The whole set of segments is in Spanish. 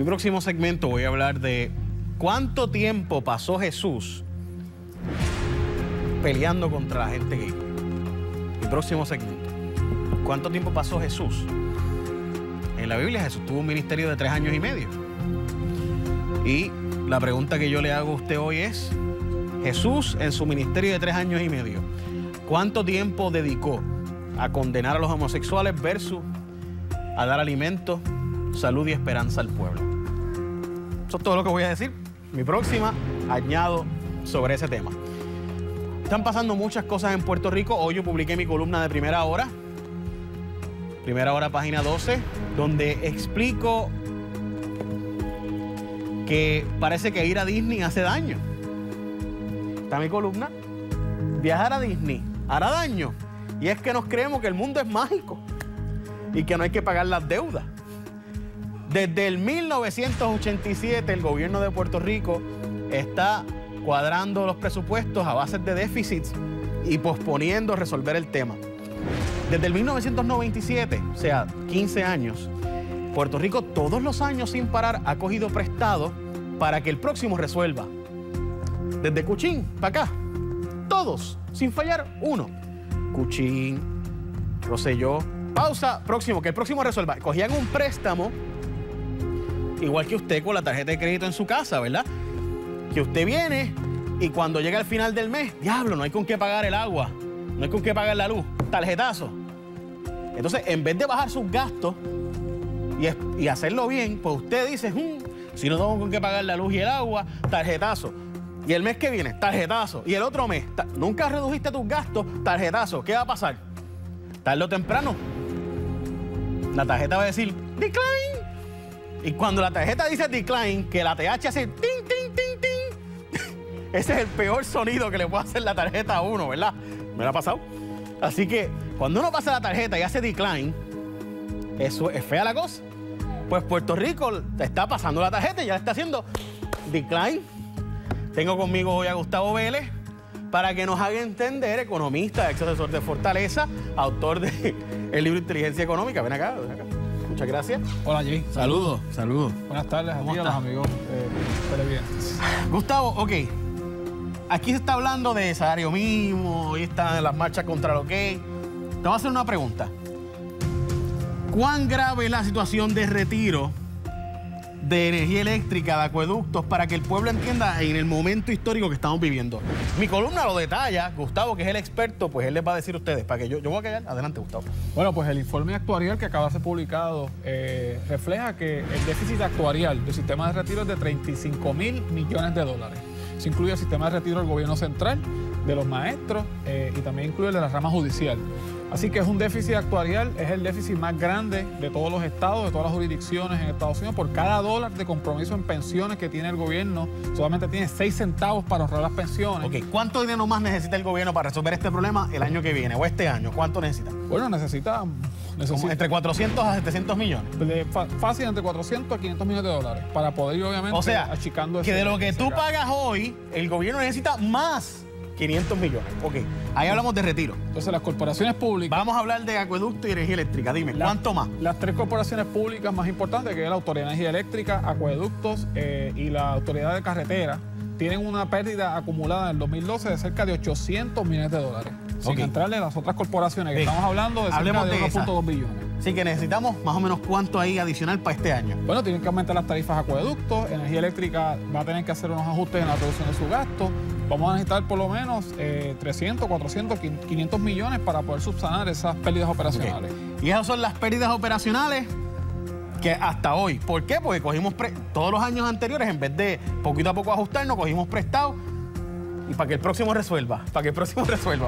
Mi próximo segmento voy a hablar de cuánto tiempo pasó Jesús peleando contra la gente gay. Mi próximo segmento. ¿Cuánto tiempo pasó Jesús? En la Biblia Jesús tuvo un ministerio de 3 años y medio. Y la pregunta que yo le hago a usted hoy es, Jesús en su ministerio de 3 años y medio, ¿cuánto tiempo dedicó a condenar a los homosexuales versus a dar alimento, salud y esperanza al pueblo? Eso es todo lo que voy a decir. Mi próxima, añado sobre ese tema. Están pasando muchas cosas en Puerto Rico. Hoy yo publiqué mi columna de Primera Hora, página 12, donde explico que parece que ir a Disney hace daño. Está mi columna. Viajar a Disney hará daño. Y es que nos creemos que el mundo es mágico y que no hay que pagar las deudas. Desde el 1987 el gobierno de Puerto Rico está cuadrando los presupuestos a base de déficits y posponiendo resolver el tema. Desde el 1997, o sea, 15 años, Puerto Rico todos los años sin parar ha cogido prestado para que el próximo resuelva. Desde Cuchín para acá, todos, sin fallar uno. Cuchín, Rosselló, pausa, próximo, que el próximo resuelva. Cogían un préstamo, igual que usted con la tarjeta de crédito en su casa, ¿verdad? Que usted viene y cuando llega al final del mes, diablo, no hay con qué pagar el agua, no hay con qué pagar la luz, tarjetazo. Entonces, en vez de bajar sus gastos y hacerlo bien, pues usted dice, si no tengo con qué pagar la luz y el agua, tarjetazo. Y el mes que viene, tarjetazo. Y el otro mes, nunca redujiste tus gastos, tarjetazo. ¿Qué va a pasar? Tarde o temprano, la tarjeta va a decir, decline. Y cuando la tarjeta dice decline, que la TH hace ting, ting, ting, ting. Ese es el peor sonido que le puede hacer la tarjeta a uno, ¿verdad? ¿Me lo ha pasado? Así que cuando uno pasa la tarjeta y hace decline, eso es fea la cosa. Pues Puerto Rico está pasando la tarjeta y ya está haciendo decline. Tengo conmigo hoy a Gustavo Vélez para que nos haga entender, economista, ex asesor de Fortaleza, autor del libro Inteligencia Económica. Ven acá, ven acá. Muchas gracias. Hola, Jay. Saludos, saludos. Buenas tardes a ti y a los amigos televidentes. Gustavo, ok. Aquí se está hablando de salario mínimo, hoy están las marchas contra los gays. Te voy a hacer una pregunta. ¿Cuán grave es la situación de retiro de energía eléctrica, de acueductos, para que el pueblo entienda en el momento histórico que estamos viviendo? Mi columna lo detalla, Gustavo, que es el experto, pues él les va a decir a ustedes, para que yo voy a callar. Adelante, Gustavo. Bueno, pues el informe actuarial que acaba de ser publicado refleja que el déficit actuarial del sistema de retiro es de 35.000 millones de dólares. Se incluye el sistema de retiro del gobierno central, de los maestros y también incluye el de la rama judicial. Así que es un déficit actuarial, es el déficit más grande de todos los estados, de todas las jurisdicciones en Estados Unidos. Por cada dólar de compromiso en pensiones que tiene el gobierno, solamente tiene 6 centavos para ahorrar las pensiones. Ok, ¿cuánto dinero más necesita el gobierno para resolver este problema el año que viene o este año? ¿Cuánto necesita? Bueno, necesita entre 400 a 700 millones. Fácil, entre 400 a 500 millones de dólares para poder ir, obviamente, o sea, achicando que de lo que tú pagas hoy, el gobierno necesita más 500 millones. Ok, ahí hablamos de retiro. Entonces, las corporaciones públicas... Vamos a hablar de acueducto y energía eléctrica. Dime, ¿cuánto más? Las 3 corporaciones públicas más importantes, que es la Autoridad de Energía Eléctrica, Acueductos y la Autoridad de Carretera, tienen una pérdida acumulada en el 2012 de cerca de 800 millones de dólares. Sin entrarle a las otras corporaciones, que estamos hablando de cerca de 1.2 billones. Así que necesitamos más o menos cuánto ahí adicional para este año. Bueno, tienen que aumentar las tarifas de acueductos, Energía Eléctrica va a tener que hacer unos ajustes en la reducción de su gasto. Vamos a necesitar por lo menos 300, 400, 500 millones para poder subsanar esas pérdidas operacionales. Y esas son las pérdidas operacionales que hasta hoy. ¿Por qué? Porque cogimos todos los años anteriores, en vez de poquito a poco ajustarnos, cogimos prestado y para que el próximo resuelva.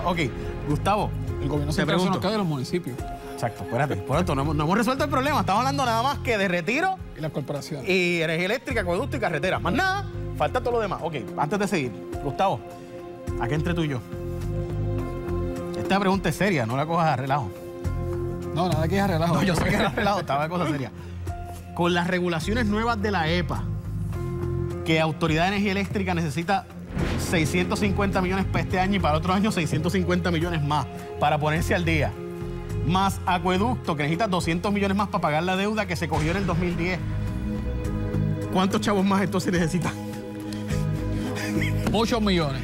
Ok, Gustavo, el gobierno central se nos queda de los municipios. Exacto, espérate. Por esto no hemos resuelto el problema. Estamos hablando nada más que de retiro y las corporaciones. Y energía eléctrica, acueducto y carretera. Más nada, falta todo lo demás. Ok, antes de seguir, Gustavo, aquí entre tú y yo. Esta pregunta es seria, no la cojas a relajo. No, nada que es a relajo. No, yo sé que era relajo, estaba de cosa seria. Con las regulaciones nuevas de la EPA, que Autoridad de Energía Eléctrica necesita 650 millones para este año y para otro año 650 millones más para ponerse al día. Más acueducto, que necesita 200 millones más para pagar la deuda que se cogió en el 2010. ¿Cuántos chavos más entonces necesitan? Muchos millones.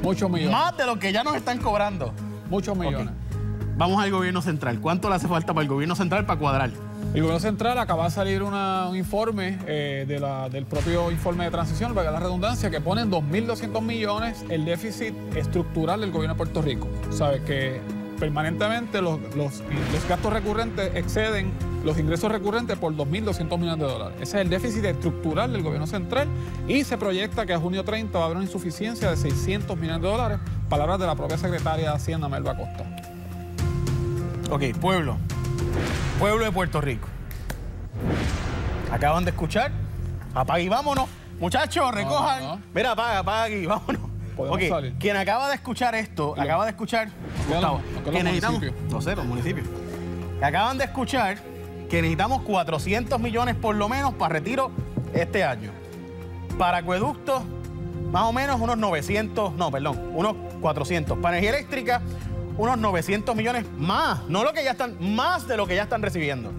Muchos millones. Más de lo que ya nos están cobrando. Muchos millones. Okay. Vamos al gobierno central. ¿Cuánto le hace falta para el gobierno central para cuadrar? El gobierno central acaba de salir un informe del propio informe de transición, valga la redundancia, que pone en 2.200 millones el déficit estructural del gobierno de Puerto Rico. Sabe que permanentemente los gastos recurrentes exceden los ingresos recurrentes por 2.200 millones de dólares. Ese es el déficit estructural del gobierno central y se proyecta que a junio 30 va a haber una insuficiencia de 600 millones de dólares, palabras de la propia secretaria de Hacienda, Melba Acosta. Ok, pueblo de Puerto Rico. Acaban de escuchar. Apaga y vámonos. Muchachos, recojan. No. Mira, apaga aquí, vámonos. Podemos salir. Quien acaba de escuchar esto, acaba de escuchar, Gustavo, que necesitamos, no sé, los municipios, que acaban de escuchar que necesitamos 400 millones por lo menos para retiro este año. Para acueductos, más o menos unos 400. Para energía eléctrica, unos 900 millones más, no lo que ya están, más de lo que ya están recibiendo.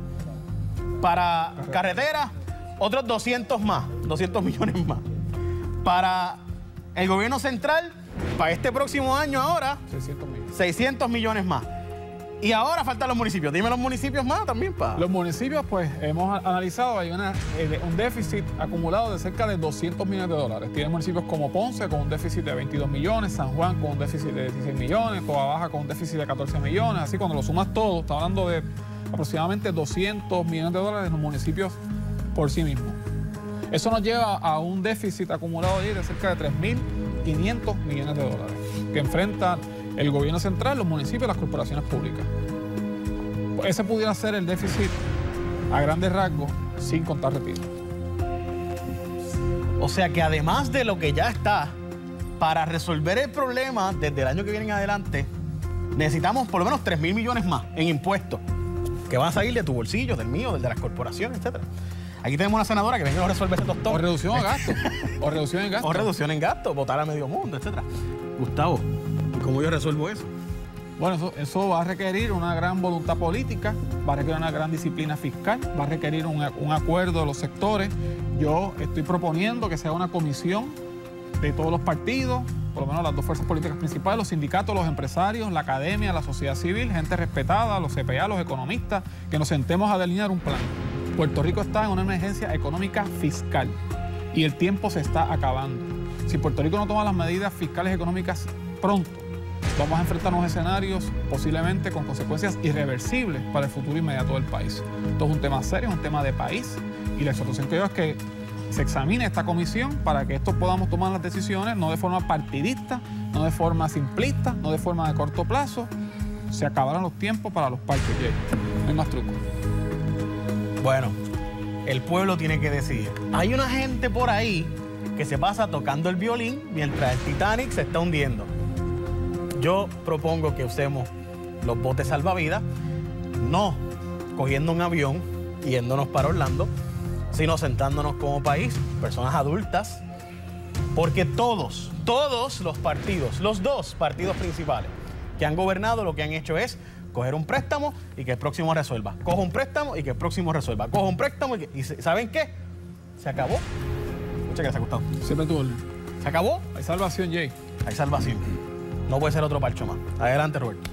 Para carreteras, otros 200 millones más. Para el gobierno central, para este próximo año ahora, 600 millones más. Y ahora faltan los municipios. Dime los municipios más también, pa. Los municipios, pues, hemos analizado, hay un déficit acumulado de cerca de 200 millones de dólares. Tiene municipios como Ponce con un déficit de 22 millones, San Juan con un déficit de 16 millones, Toa Baja con un déficit de 14 millones. Así, cuando lo sumas todo, está hablando de aproximadamente 200 millones de dólares en los municipios por sí mismos. Eso nos lleva a un déficit acumulado de cerca de 3.500 millones de dólares que enfrentan el gobierno central, los municipios y las corporaciones públicas. Ese pudiera ser el déficit a grandes rasgos, sin contar retiro. O sea que además de lo que ya está, para resolver el problema desde el año que viene en adelante, necesitamos por lo menos 3.000 millones más en impuestos, que van a salir de tu bolsillo, del mío, del de las corporaciones, etc. Aquí tenemos una senadora que venga a resolver ese tostón. O reducción de gastos. O reducción en gastos. O reducción en gastos, votar a medio mundo, etc. Gustavo, ¿cómo yo resuelvo eso? Bueno, eso va a requerir una gran voluntad política, va a requerir una gran disciplina fiscal, va a requerir un acuerdo de los sectores. Yo estoy proponiendo que sea una comisión de todos los partidos, por lo menos las dos fuerzas políticas principales, los sindicatos, los empresarios, la academia, la sociedad civil, gente respetada, los CPA, los economistas, que nos sentemos a delinear un plan. Puerto Rico está en una emergencia económica fiscal y el tiempo se está acabando. Si Puerto Rico no toma las medidas fiscales y económicas pronto, vamos a enfrentar unos escenarios posiblemente con consecuencias irreversibles para el futuro inmediato del país. Esto es un tema serio, es un tema de país y la exhortación que yo es que se examine esta comisión para que esto podamos tomar las decisiones no de forma partidista, no de forma simplista, no de forma de corto plazo. Se acabaron los tiempos para los parques, Jay. No hay más truco. Bueno, el pueblo tiene que decidir. Hay una gente por ahí que se pasa tocando el violín mientras el Titanic se está hundiendo. Yo propongo que usemos los botes salvavidas, no cogiendo un avión y yéndonos para Orlando, sino sentándonos como país, personas adultas, porque todos los partidos, los dos partidos principales que han gobernado, lo que han hecho es coger un préstamo y que el próximo resuelva. Cojo un préstamo y que el próximo resuelva. Cojo un préstamo y ¿saben qué? Se acabó. Muchas gracias, Gustavo. Siempre tu orden. ¿Se acabó? Hay salvación, Jay. Hay salvación. No puede ser otro parcho más. Adelante, Roberto.